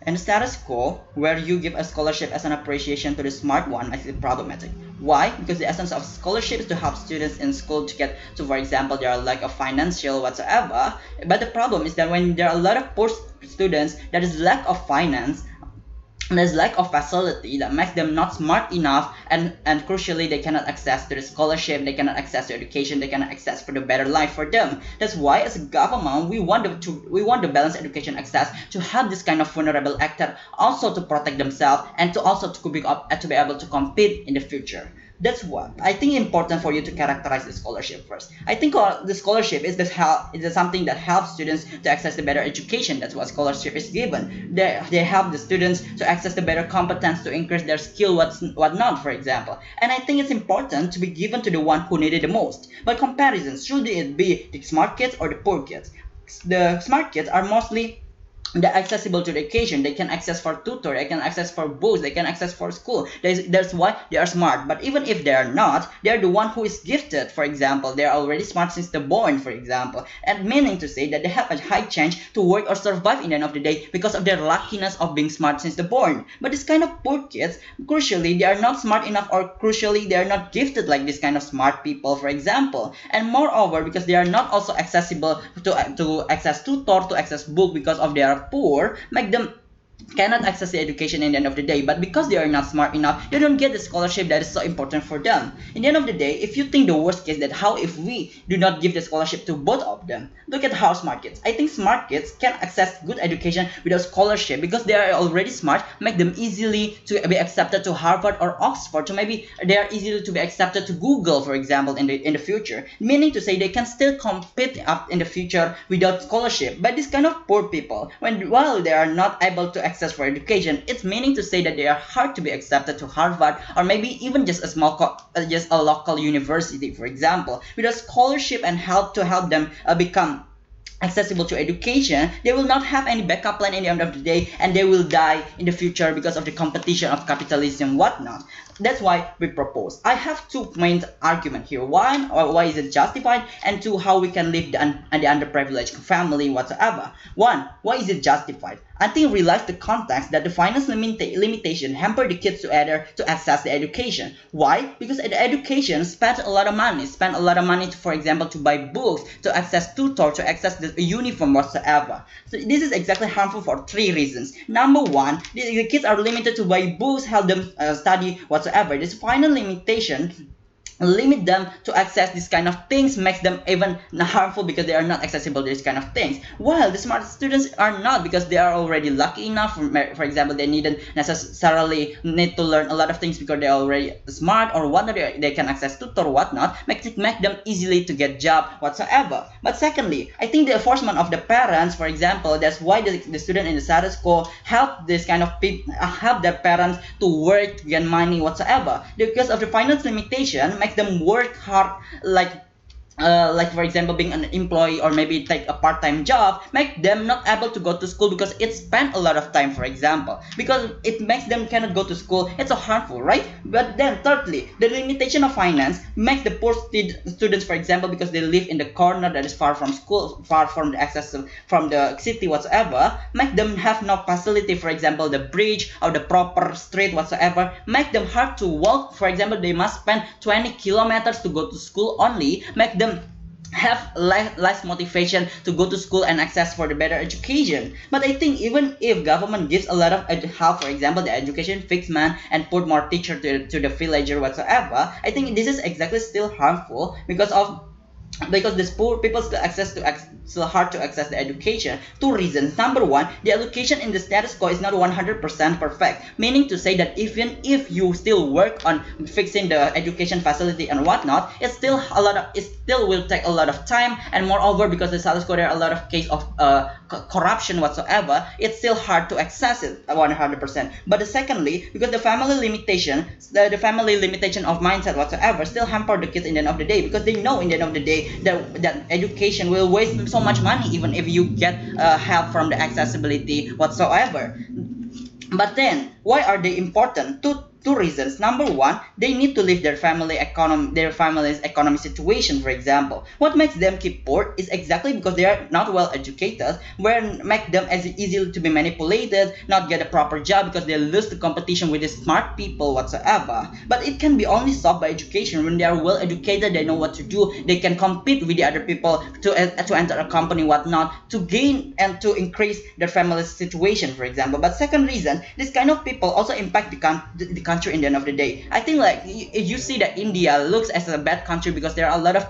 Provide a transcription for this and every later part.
And the status quo, where you give a scholarship as an appreciation to the smart one, makes it problematic. Why? Because the essence of scholarship is to help students in school to get to, for example, their lack of financial whatsoever. But the problem is that when there are a lot of poor students, there is lack of finance, there's lack of facility that makes them not smart enough, and crucially they cannot access to the scholarship, they cannot access to education, they cannot access for the better life for them. That's why as a government we want to balance education access to help this kind of vulnerable actor also to protect themselves and to also to be up to be able to compete in the future. That's what I think important for you to characterize the scholarship first. I think the scholarship is something that helps students to access the better education. That's what scholarship is given. They help the students to access the better competence to increase their skill, whatnot, for example. And I think it's important to be given to the one who need it the most. But comparisons, should it be the smart kids or the poor kids? The smart kids are mostly they're accessible to education, they can access for tutor, they can access for books, they can access for school. That's why they are smart. But even if they are not, they are the one who is gifted. For example, they are already smart since they're born, for example, and meaning to say that they have a high chance to work or survive in the end of the day because of their luckiness of being smart since they're born. But this kind of poor kids, crucially they are not smart enough, or crucially they are not gifted like this kind of smart people, for example. And moreover, because they are not also accessible to access tutor, to access book, because of their poor, make them cannot access the education in the end of the day. But because they are not smart enough, they don't get the scholarship that is so important for them. In the end of the day, if you think the worst case, that how if we do not give the scholarship to both of them, look at how smart kids. I think smart kids can access good education without scholarship because they are already smart, make them easily to be accepted to Harvard or Oxford, so maybe they are easily to be accepted to Google, for example, in the future, meaning to say they can still compete up in the future without scholarship. But this kind of poor people, while they are not able to access for education, it's meaning to say that they are hard to be accepted to Harvard, or maybe even just just a local university, for example, without scholarship and help them become accessible to education. They will not have any backup plan in the end of the day, and they will die in the future because of the competition of capitalism and whatnot. That's why we propose. I have two main arguments here. One, why is it justified, and two, how we can live the underprivileged family whatsoever. One, why is it justified? I think realize the context that the finance limitation hamper the kids to access the education. Why? Because the education spent a lot of money, to, for example, to buy books, to access tutor, to access the uniform whatsoever. So this is exactly harmful for three reasons. Number one, the kids are limited to buy books, help them study whatsoever. This final limitation limit them to access this kind of things, makes them even harmful because they are not accessible to this kind of things, while the smart students are not, because they are already lucky enough. For example, they needn't necessarily need to learn a lot of things because they're already smart or whatnot, they can access tutor or whatnot, make them easily to get job whatsoever. But secondly, I think the enforcement of the parents, for example, that's why the student in the status quo help this kind of people, help their parents to work to get money whatsoever, because of the finance limitation make them work hard, like for example being an employee or maybe take a part-time job, make them not able to go to school because it spend a lot of time, for example, because it makes them cannot go to school. It's so harmful, right? But then thirdly, the limitation of finance makes the poor students, for example, because they live in the corner that is far from school, far from the access from the city whatsoever, make them have no facility, for example the bridge or the proper street whatsoever, make them hard to walk. For example, they must spend 20 kilometers to go to school only, make them have less motivation to go to school and access for the better education. But I think even if government gives a lot of help, for example the education fixed man, and put more teacher to the villager whatsoever, I think this is exactly still harmful because these poor people still hard to access the education. Two reasons. Number one, the education in the status quo is not 100% perfect, meaning to say that even if you still work on fixing the education facility and whatnot, it still will take a lot of time. And moreover, because the status quo there are a lot of case of corruption whatsoever, it's still hard to access it 100%. But secondly, because the family limitation, the family limitation of mindset whatsoever still hamper the kids in the end of the day, because they know in the end of the day that education will waste so much money even if you get help from the accessibility whatsoever. But then, why are they important? two reasons. Number one, they need to live their family's economic situation. For example, what makes them keep poor is exactly because they are not well educated, where make them as easy to be manipulated, not get a proper job because they lose the competition with the smart people whatsoever. But it can be only solved by education. When they are well educated, they know what to do. They can compete with the other people to enter a company, whatnot, to gain and to increase their family's situation, for example. But second reason, this kind of people also impact the country in the end of the day. I think like you see that India looks as a bad country because there are a lot of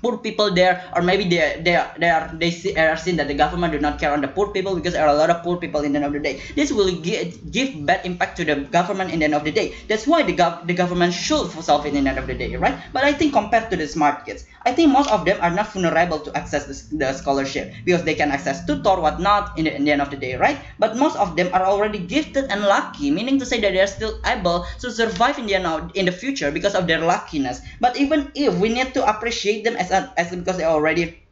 poor people there, or maybe are seen that the government do not care on the poor people because there are a lot of poor people in the end of the day. This will give bad impact to the government in the end of the day. That's why the government should solve it in the end of the day, right? But I think compared to the smart kids, I think most of them are not vulnerable to access the scholarship because they can access tutor whatnot in the end of the day, right? But most of them are already gifted and lucky, meaning to say that they are still able to survive in the future because of their luckiness. But even if we need to appreciate them as because they already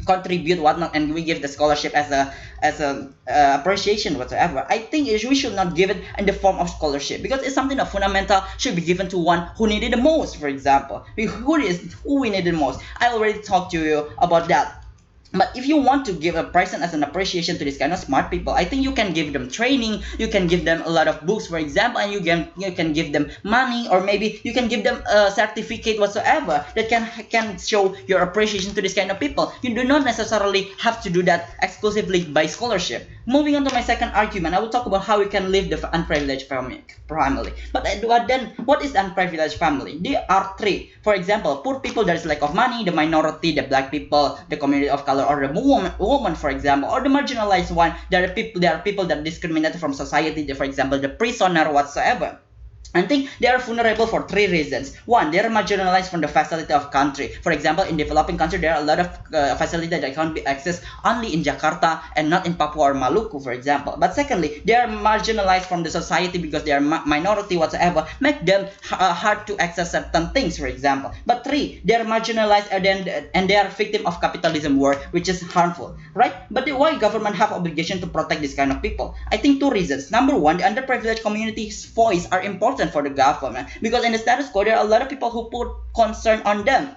contribute whatnot, and we give the scholarship as a appreciation whatsoever, I think we should not give it in the form of scholarship because it's something that fundamental should be given to one who need it the most. For example, who we need the most. I already talked to you about that. But if you want to give a present as an appreciation to this kind of smart people, I think you can give them training, you can give them a lot of books, for example, and you can give them money, or maybe you can give them a certificate whatsoever that can show your appreciation to this kind of people. You do not necessarily have to do that exclusively by scholarship. Moving on to my second argument, I will talk about how we can live the unprivileged family. But then, what is unprivileged family? There are three. For example, poor people, there is lack of money, the minority, the black people, the community of color, or the woman, for example, or the marginalized one. There are people that are discriminated from society, for example, the prisoner whatsoever. I think they are vulnerable for three reasons. One, they are marginalized from the facility of country. For example, in developing country, there are a lot of facilities that can be accessed only in Jakarta and not in Papua or Maluku, for example. But secondly, they are marginalized from the society because they are minority whatsoever, make them hard to access certain things, for example. But three, they are marginalized and they are victim of capitalism war, which is harmful, right? But why government have obligation to protect this kind of people? I think two reasons. Number one, the underprivileged community's voice are important for the government because in the status quo there are a lot of people who put concern on them.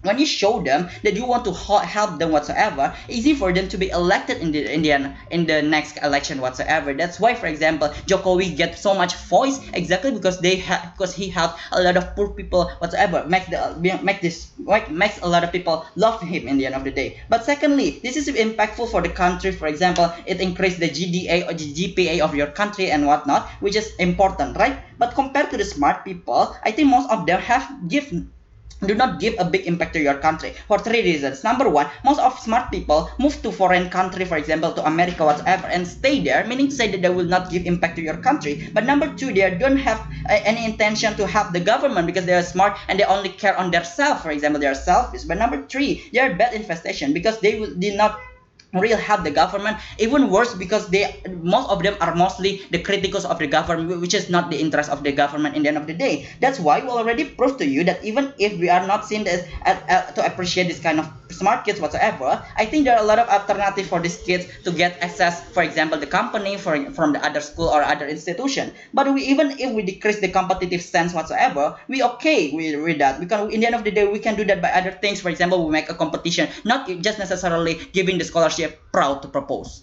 When you show them that you want to help them whatsoever, easy for them to be elected in the next election whatsoever. That's why, for example, Jokowi gets so much voice exactly because because he helped a lot of poor people whatsoever. Makes a lot of people love him in the end of the day. But secondly, this is impactful for the country. For example, it increases the GDA or the GPA of your country and whatnot, which is important, right? But compared to the smart people, I think most of them do not give a big impact to your country for three reasons. Number one, most of smart people move to foreign country, for example, to America, whatever, and stay there, meaning to say that they will not give impact to your country. But number two, they don't have any intention to help the government because they are smart and they only care on themselves. For example, they are selfish. But number three, they are bad infestation because did not real help the government. Even worse because most of them are mostly the criticals of the government, which is not the interest of the government in the end of the day. That's why we already proved to you that even if we are not seen as to appreciate this kind of smart kids whatsoever, I think there are a lot of alternatives for these kids to get access, for example, the company from the other school or other institution. But even if we decrease the competitive stance whatsoever, we okay with that because in the end of the day we can do that by other things. For example, we make a competition, not just necessarily giving the scholarship proud to propose.